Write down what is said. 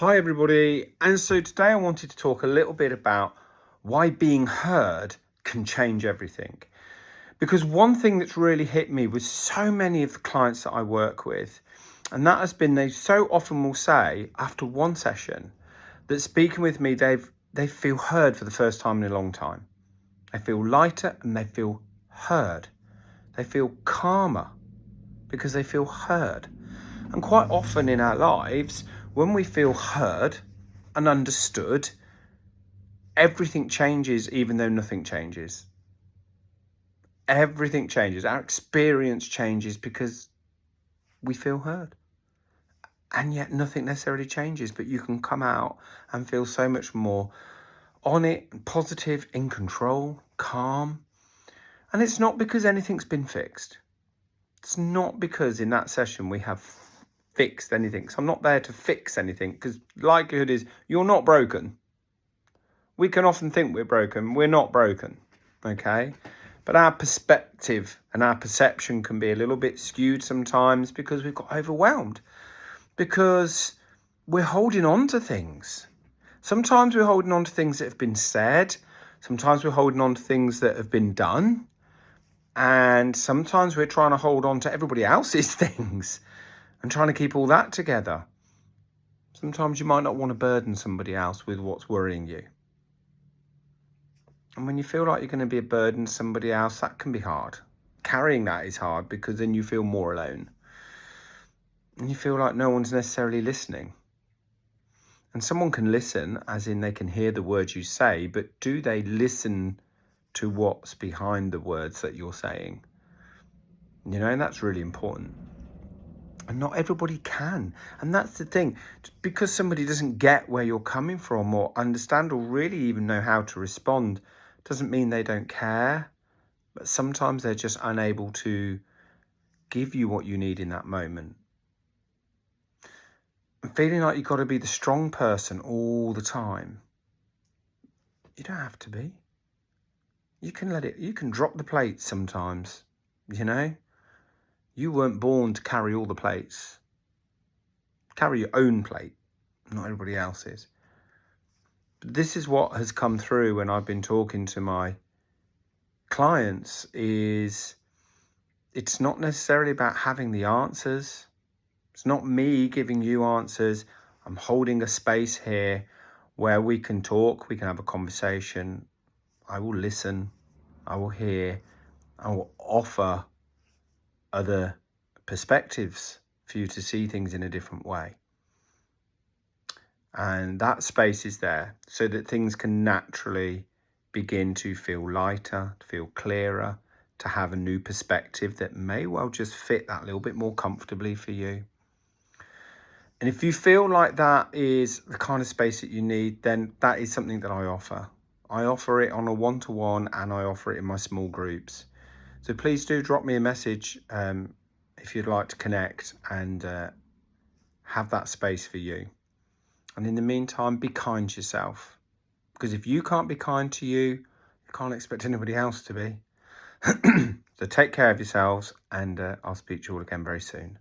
Hi everybody, and so today I wanted to talk a little bit about why being heard can change everything. Because one thing that's really hit me with so many of the clients that I work with, and that has been they so often will say after one session that speaking with me they feel heard for the first time in a long time. They feel lighter and they feel heard. They feel calmer because they feel heard. And quite often in our lives, when we feel heard and understood, everything changes even though nothing changes. Everything changes. Our experience changes because we feel heard. And yet nothing necessarily changes, but you can come out and feel so much more on it, positive, in control, calm. And it's not because anything's been fixed. It's not because in that session we have fixed anything. So I'm not there to fix anything, because likelihood is you're not broken. We can often think we're broken. We're not broken, okay? But our perspective and our perception can be a little bit skewed sometimes because we've got overwhelmed, because we're holding on to things. Sometimes we're holding on to things that have been said. Sometimes we're holding on to things that have been done. And sometimes we're trying to hold on to everybody else's things and trying to keep all that together. Sometimes you might not want to burden somebody else with what's worrying you. And when you feel like you're going to be a burden to somebody else, that can be hard. Carrying that is hard because then you feel more alone. And you feel like no one's necessarily listening. And someone can listen, as in they can hear the words you say, but do they listen to what's behind the words that you're saying? And that's really important. And not everybody can. And that's the thing. Just because somebody doesn't get where you're coming from or understand or really even know how to respond doesn't mean they don't care. But sometimes they're just unable to give you what you need in that moment. And feeling like you've got to be the strong person all the time. You don't have to be. You can drop the plates sometimes, You weren't born to carry all the plates. Carry your own plate, not everybody else's. But this is what has come through when I've been talking to my clients, is it's not necessarily about having the answers. It's not me giving you answers. I'm holding a space here where we can talk, we can have a conversation. I will listen, I will hear, I will offer other perspectives for you to see things in a different way. And that space is there so that things can naturally begin to feel lighter, to feel clearer, to have a new perspective that may well just fit that little bit more comfortably for you. And if you feel like that is the kind of space that you need, then that is something that I offer. I offer it on a one-to-one and I offer it in my small groups. So please do drop me a message if you'd like to connect and have that space for you. And in the meantime, be kind to yourself. Because if you can't be kind to you, you can't expect anybody else to be. So take care of yourselves, and I'll speak to you all again very soon.